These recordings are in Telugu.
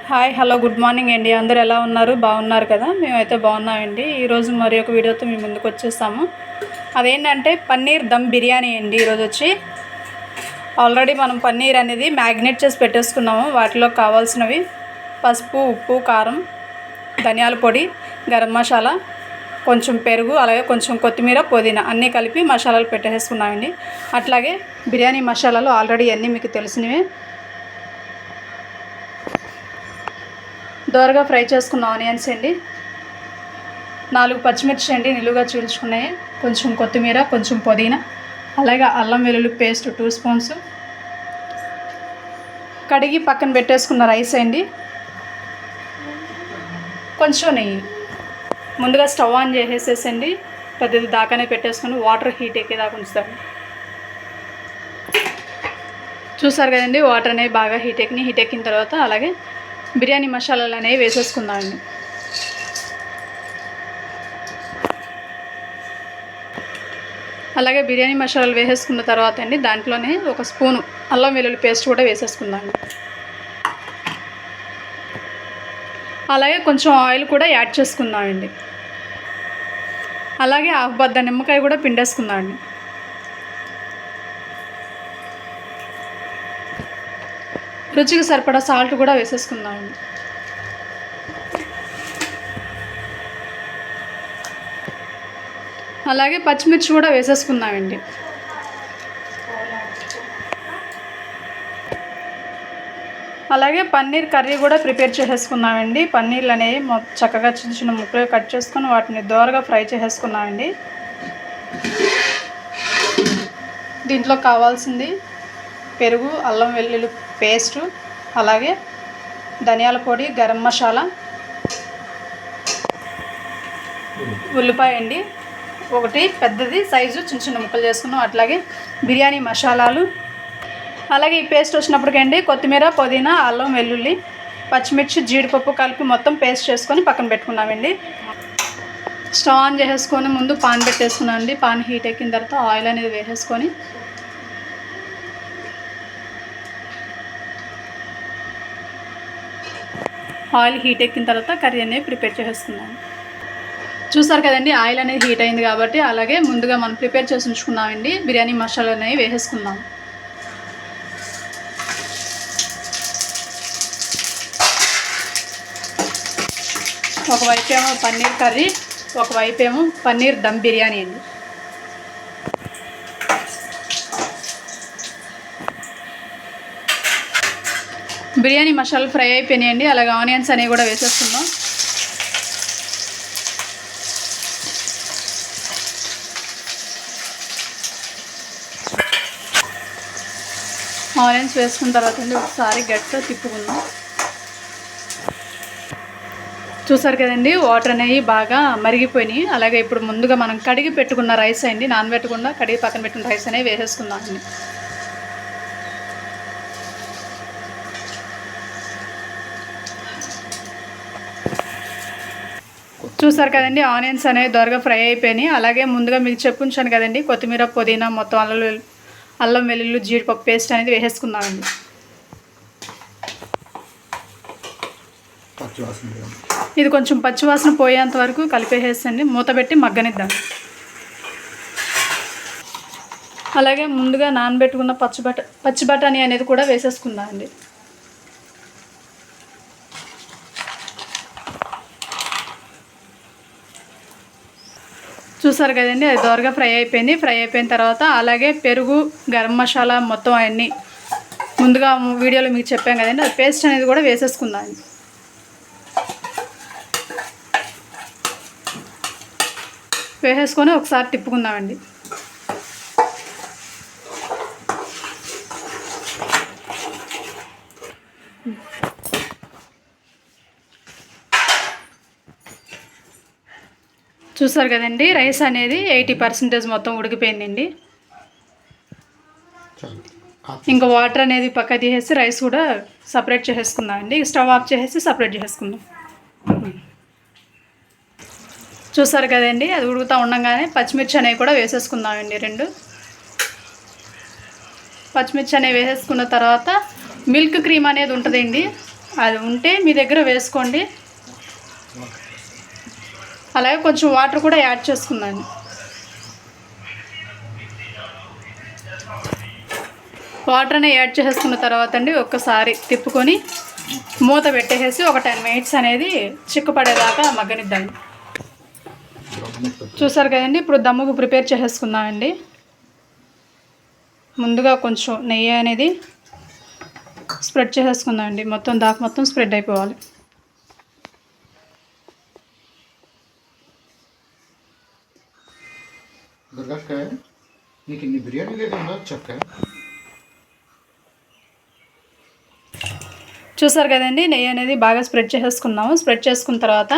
హాయ్ హలో గుడ్ మార్నింగ్ అండి. అందరూ ఎలా ఉన్నారు? బాగున్నారు కదా? మేమైతే బాగున్నామండి. ఈరోజు మరి ఒక వీడియోతో మేము ముందుకు వచ్చేసాము. అదేంటంటే పన్నీర్ దమ్ బిర్యానీ అండి. ఈరోజు వచ్చి ఆల్రెడీ మనం పన్నీర్ అనేది మ్యాగ్నేట్ చేసి పెట్టేసుకున్నాము. వాటిలో కావాల్సినవి పసుపు, ఉప్పు, కారం, ధనియాల పొడి, గరం మసాలా, కొంచెం పెరుగు, అలాగే కొంచెం కొత్తిమీర, పుదీనా అన్నీ కలిపి మసాలాలు పెట్టేసుకున్నామండి. అట్లాగే బిర్యానీ మసాలాలు ఆల్రెడీ అన్నీ మీకు తెలిసినవే. దోరగా ఫ్రై చేసుకున్న ఆనియన్స్ అండి, 4 పచ్చిమిర్చి అండి నిలువుగా చీల్చుకున్నాయి, కొంచెం కొత్తిమీర, కొంచెం పుదీనా, అలాగే అల్లం వెల్లుల్లి పేస్ట్ 2 స్పూన్స్, కడిగి పక్కన పెట్టేసుకున్న రైస్ అండి, కొంచెం నెయ్యి. ముందుగా స్టవ్ ఆన్ చేసేసేసండి, పెద్దది దాకానే పెట్టేసుకుని వాటర్ హీట్ ఎక్కేదాకా ఉంచుతాను. చూసారు కదండి, వాటర్ అనేవి బాగా హీట్ ఎక్కిన తర్వాత అలాగే బిర్యానీ మసాలాలు అనేవి వేసేసుకుందామండి. అలాగే బిర్యానీ మసాలాలు వేసేసుకున్న తర్వాత అండి దాంట్లోనే 1 స్పూను అల్లం వెల్లుల్లి పేస్ట్ కూడా వేసేసుకుందామండి. అలాగే కొంచెం ఆయిల్ కూడా యాడ్ చేసుకుందామండి. అలాగే 1/2 బద్ద నిమ్మకాయ కూడా పిండేసుకుందామండి. రుచికి సరిపడా సాల్ట్ కూడా వేసేసుకుందామండి. అలాగే పచ్చిమిర్చి కూడా వేసేసుకుందామండి. అలాగే పన్నీర్ కర్రీ కూడా ప్రిపేర్ చేసేసుకుందామండి. పన్నీర్లు అనేవి చక్కగా చిన్న చిన్న ముక్కలుగా కట్ చేసుకొని వాటిని దోరగా ఫ్రై చేసేసుకుందామండి. దీంట్లో కావాల్సింది పెరుగు, అల్లం వెల్లుల్లి పేస్టు, అలాగే ధనియాల పొడి, గరం మసాలా, ఉల్లిపాయ అండి 1 పెద్దది సైజు చిన్న చిన్న ముక్కలు చేసుకున్నాం. అట్లాగే బిర్యానీ మసాలాలు, అలాగే ఈ పేస్ట్ వచ్చినప్పటికండి కొత్తిమీర, పుదీనా, అల్లం వెల్లుల్లి, పచ్చిమిర్చి, జీడిపప్పు కలిపి మొత్తం పేస్ట్ చేసుకొని పక్కన పెట్టుకున్నామండి. స్టవ్ ఆన్ చేసేసుకొని ముందు పాన్ పెట్టేసుకున్నామండి. పాన్ హీట్ ఎక్కిన తర్వాత ఆయిల్ అనేది వేసేసుకొని ఆయిల్ హీట్ ఎక్కిన తర్వాత కర్రీ అనేది ప్రిపేర్ చేసేసుకున్నాము. చూసారు కదండి, ఆయిల్ అనేది హీట్ అయింది కాబట్టి అలాగే ముందుగా మనం ప్రిపేర్ చేసి ఉంచుకున్నామండి బిర్యానీ మసాలా అనేవి వేసేసుకుందాం. ఒకవైపు ఏమో పన్నీర్ కర్రీ, ఒకవైపు ఏమో పన్నీర్ దమ్ బిర్యానీ అండి. బిర్యానీ మసాలా ఫ్రై అయిపోయినాయండి. అలాగే ఆనియన్స్ అనేవి కూడా వేసేసుకుందాం. ఆనియన్స్ వేసుకున్న తర్వాత అండి ఒకసారి గట్టిగా తిప్పుకుందాం. చూసారు కదండి, వాటర్ అనేవి బాగా మరిగిపోయినాయి. అలాగే ఇప్పుడు ముందుగా మనం కడిగి పెట్టుకున్న రైస్ అండి, నానబెట్టకుండా కడిగి పక్కన పెట్టుకున్న రైస్ అనేవి వేసేసుకుందాం అండి. చూసారు కదండి, ఆనియన్స్ అనేవి దోరగా ఫ్రై అయిపోయినాయి. అలాగే ముందుగా మీకు చెప్పుంచాను కదండి, కొత్తిమీర, పుదీనా, మొత్తం అల్లం వెల్లుల్లి, జీడిపప్పు పేస్ట్ అనేది వేసేసుకుందామండి. ఇది కొంచెం పచ్చివాసన పోయేంత వరకు కలిపేసేసండి, మూత పెట్టి మగ్గనిద్దాం. అలాగే ముందుగా నానబెట్టుకున్న పచ్చి బఠానీ అనేది కూడా వేసేసుకుందామండి. చూసారు కదండి, అది దోరగా ఫ్రై అయిపోయింది. ఫ్రై అయిపోయిన తర్వాత అలాగే పెరుగు, గరం మసాలా మొత్తం అవన్నీ ముందుగా వీడియోలో మీకు చెప్పాం కదండి, అది పేస్ట్ అనేది కూడా వేసేసుకుందాం. వేసేసుకొని ఒకసారి తిప్పుకుందామండి. చూసారు కదండి, రైస్ అనేది 80% మొత్తం ఉడికిపోయిందండి. ఇంకా వాటర్ అనేది పక్క తీసేసి రైస్ కూడా సపరేట్ చేసేసుకుందామండి. స్టవ్ ఆఫ్ చేసేసి సపరేట్ చేసేసుకుందాం. చూసారు కదండి, అది ఉడుకుతూ ఉండగానే పచ్చిమిర్చి అనేవి కూడా వేసేసుకుందామండి. 2 పచ్చిమిర్చి అనేవి వేసేసుకున్న తర్వాత మిల్క్ క్రీమ్ అనేది ఉంటుందండి, అది ఉంటే మీ దగ్గర వేసుకోండి. అలాగే కొంచెం వాటర్ కూడా యాడ్ చేసుకుందాం. వాటర్ అనేది యాడ్ చేసుకున్న తర్వాత అండి ఒక్కసారి తిప్పుకొని మూత పెట్టేసి ఒక 10 మినిట్స్ అనేది చిక్కపడేదాకా మగ్గనిద్దాం. చూసారు కదండి, ఇప్పుడు దమ్ముకు ప్రిపేర్ చేసేసుకుందామండి. ముందుగా కొంచెం నెయ్యి అనేది స్ప్రెడ్ చేసేసుకుందామండి. మొత్తం స్ప్రెడ్ అయిపోవాలి. చూసారు కదండి, నెయ్యి అనేది బాగా స్ప్రెడ్ చేసేసుకున్నాము. స్ప్రెడ్ చేసుకున్న తర్వాత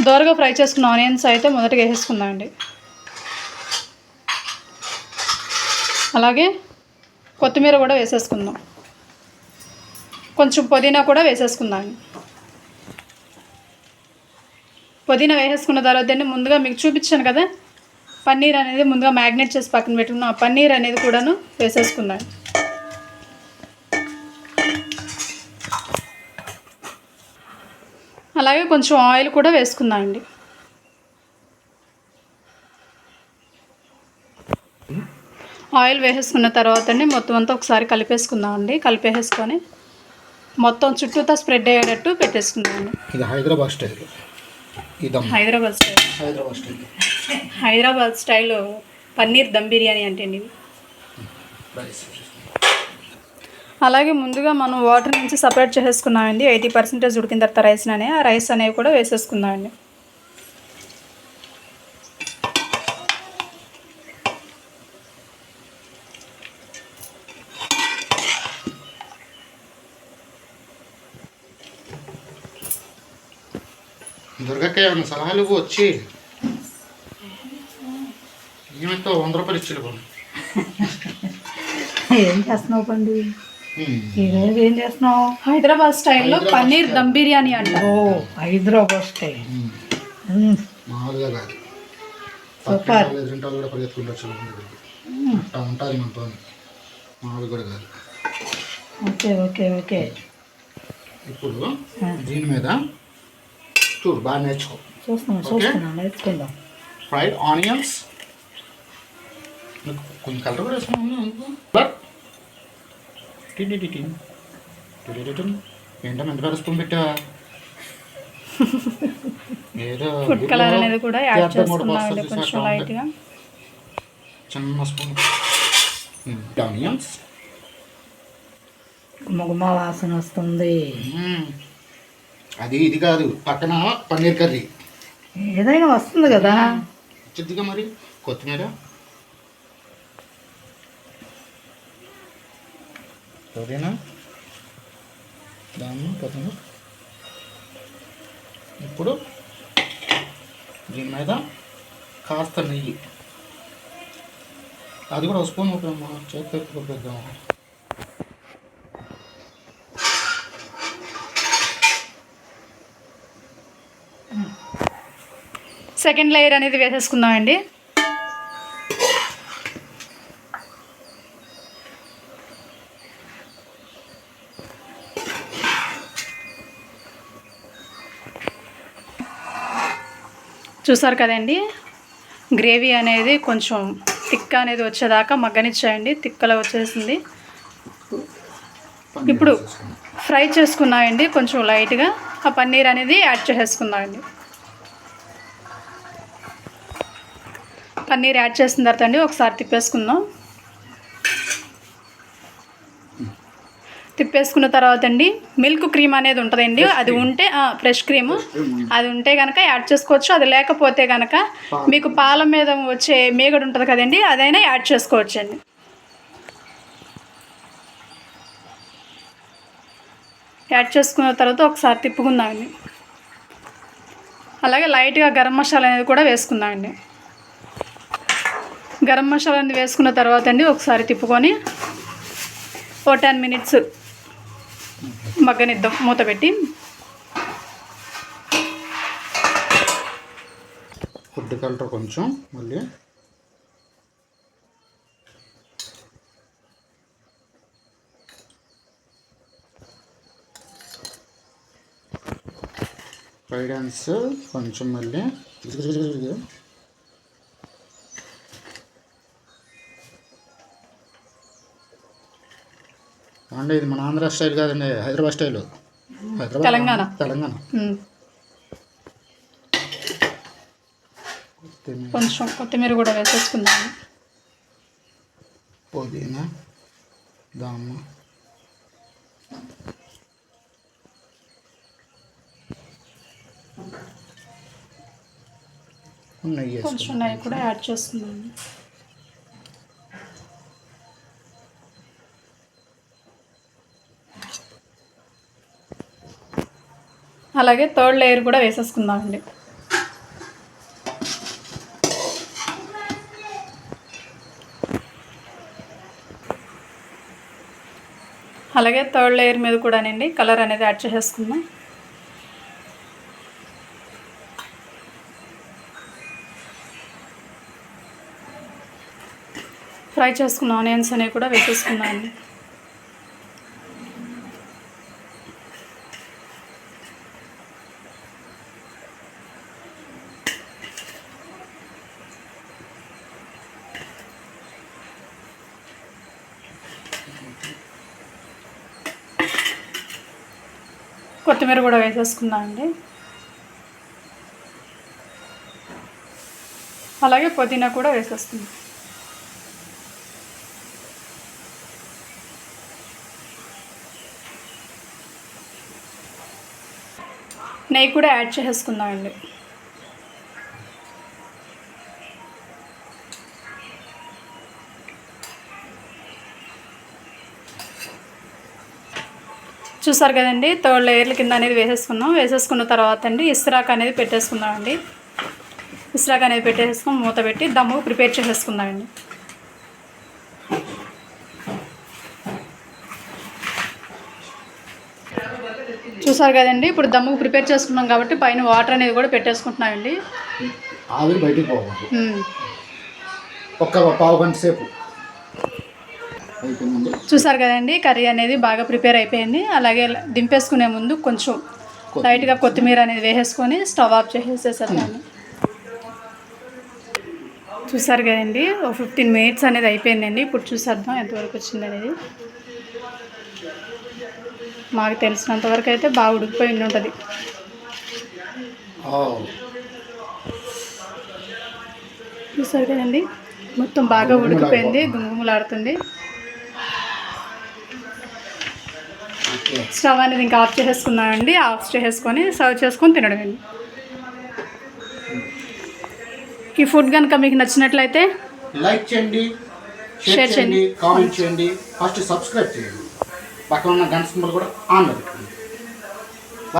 దోరగా ఫ్రై చేసుకున్న ఆనియన్స్ అయితే మొదటగా వేసేసుకుందామండి. అలాగే కొత్తిమీర కూడా వేసేసుకుందాం. కొంచెం పుదీనా కూడా వేసేసుకుందాం. పుదీనా వేసేసుకున్న తర్వాత ముందుగా మీకు చూపించాను కదా, పన్నీర్ అనేది ముందుగా మ్యాగ్నేట్ చేసి పక్కన పెట్టుకున్న ఆ పన్నీర్ అనేది కూడాను వేసేసుకుందాం. అలాగే కొంచెం ఆయిల్ కూడా వేసుకుందామండి. ఆయిల్ వేసేసుకున్న తర్వాత మొత్తం అంతా ఒకసారి కలిపేసుకుందామండి. కలిపేసుకొని మొత్తం చుట్టూతా స్ప్రెడ్ అయ్యేటట్టు పెట్టేసుకుందామండి. ఇది హైదరాబాద్ స్టైల్. హైదరాబాద్ స్టైల్ పన్నీర్ దమ్ బిర్యానీ అంటే ఇది. అలాగే ముందుగా మనం వాటర్ నుంచి సపరేట్ చేసేసుకున్నామండి. 80% ఉడికిన తర్వాత ఆ రైస్ అనేవి కూడా వేసేసుకుందామండి. దుర్గక్కయ్య ఏమన్నా సలహాలు వచ్చి ఏమైతే 100 రూపాయలు ఇచ్చి ఏం చేస్తున్నావు పండు? ఈరోజు ఏం చేస్తున్నావు? హైదరాబాద్ స్టైల్లో పన్నీర్ దమ్ బిర్యానీ అంట. హైదరాబాద్ స్టైల్ మామూలుగా కాదు. సూపర్. ఎదురింటాలు కూడా పరిగెత్తుకుంటారు. అట్లా ఉంటుంది మనతో. మామూలు కూడా కాదు. Okay okay okay. ఇప్పుడు దీని మీద చూడు, బాగా నేర్చుకో. చూస్తున్నాను నేర్చుకుందాం. ఫ్రైడ్ ఆనియన్స్, కొంచెం కలర్ కూడా వేసుకున్నాను. ఏంటో ఎంత పెద్ద స్పూన్ పెట్టా? ఏదో ఫుడ్ కలర్ అనేది కూడా యాడ్ చేసుకున్నామండి కొంచెం లైట్గా. చిన్న స్పూన్ ఆనియన్స్. గుమ్మ వాసన వస్తుంది. అది ఇది కాదు, పక్కన పన్నీర్ కర్రీ ఏదైనా వస్తుంది కదా. చిద్దిగా మరి కొత్తిమీర, పుదీనా, దాన్ని కొత్తిమీర. ఇప్పుడు దీని మీద కాస్త నెయ్యి, అది కూడా ఒక స్పూన్ చేతి పెద్దాం. సెకండ్ లేయర్ అనేది వేసేసుకుందామండి. చూసారు కదండి, గ్రేవీ అనేది కొంచెం తిక్క అనేది వచ్చేదాకా మగ్గనిచ్చేయండి. తిక్కలో వచ్చేసింది. ఇప్పుడు ఫ్రై చేసుకున్నామండి కొంచెం లైట్గా. ఆ పన్నీర్ అనేది యాడ్ చేసేసుకుందామండి. పన్నీర్ యాడ్ చేసిన తర్వాత ఒకసారి తిప్పేసుకుందాం. తిప్పేసుకున్న తర్వాత మిల్క్ క్రీమ్ అనేది ఉంటుందండి. అది ఉంటే ఫ్రెష్ క్రీమ్ అది ఉంటే కనుక యాడ్ చేసుకోవచ్చు. అది లేకపోతే కనుక మీకు పాల మీద వచ్చే మేగడ ఉంటుంది కదండి, అదైనా యాడ్ చేసుకోవచ్చు అండి. యాడ్ చేసుకున్న తర్వాత ఒకసారి తిప్పుకుందామండి. అలాగే లైట్గా గరం మసాలా అనేది కూడా వేసుకుందామండి. గరం మసాలా అనేది వేసుకున్న తర్వాత ఒకసారి తిప్పుకొని ఓ 10 మినిట్స్ మగ్గనిద్దాం మూత పెట్టి. ఫుడ్ కలర్ కొంచెం మళ్ళీ గైడెన్స్ కొంచెం మళ్ళీ అంటే ఇది మన ఆంధ్ర స్టైల్ కాదండి, హైదరాబాద్ స్టైల్. హైదరాబాద్ తెలంగాణ. కొంచెం కొత్తిమీర కూడా వేసేసుకుందాము. పుదీనా, దామ్మ, నెయ్యి, కొంచెం నెయ్యి కూడా యాడ్ చేస్తున్నాను. అలాగే థర్డ్ లేయర్ కూడా వేసేసుకుందామండి. అలాగే థర్డ్ లేయర్ మీద కూడానండి కలర్ అనేది యాడ్ చేసేసుకుందాం. ఫ్రై చేసుకున్న ఆనియన్స్ అనేవి కూడా వేసేసుకున్నాను. కొత్తిమీర కూడా వేసేసుకుందామండి. అలాగే పుదీనా కూడా వేసేసుకుందాం. నెయ్యి కూడా యాడ్ చేసేసుకుందామండి. చూసారు కదండి, థర్డ్ లేయర్ల కింద అనేది వేసేసుకున్నాం. వేసేసుకున్న తర్వాత అండి ఇస్రాక్ అనేది పెట్టేసుకుందామండి. ఇస్రాక్ అనేది పెట్టేసుకుని మూత పెట్టి దమ్ము ప్రిపేర్ చేసేసుకుందామండి. చూసారు కదండి, ఇప్పుడు దమ్ముకు ప్రిపేర్ చేసుకున్నాం కాబట్టి పైన వాటర్ అనేది కూడా పెట్టేసుకుంటున్నామండి. ఆవిరి బయటికి పోవాలి. ఒక్క పావు గంట సేపు అయిపోయిందండి. చూసారు కదండి, కర్రీ అనేది బాగా ప్రిపేర్ అయిపోయింది. అలాగే దింపేసుకునే ముందు కొంచెం లైట్గా కొత్తిమీర అనేది వేసేసుకొని స్టవ్ ఆఫ్ చేసేసేసాను. చూసారు కదండి, ఒక 15 మినిట్స్ అనేది అయిపోయిందండి. ఇప్పుడు చూసేద్దాం ఎంతవరకు వచ్చింది అనేది. మాకు తెలిసినంతవరకు అయితే బాగా ఉడికిపోయి ఉంటుంది. చూసారు కదండి, మొత్తం బాగా ఉడికిపోయింది, గుమగుమలాడుతుంది. స్టవ్ అనేది ఇంకా ఆఫ్ చేసేసుకున్నామండి. ఆఫ్ చేసేసుకొని సర్వ్ చేసుకొని తినడమండి. ఈ ఫుడ్ కనుక మీకు నచ్చినట్లయితే లైక్ చేయండి, షేర్ చేయండి, కామెంట్ చేయండి, ఫస్ట్ సబ్స్క్రైబ్ చేయండి, పక్కన ఉన్న గంట సింబల్ కూడా ఆన్లో పెట్టుకోండి.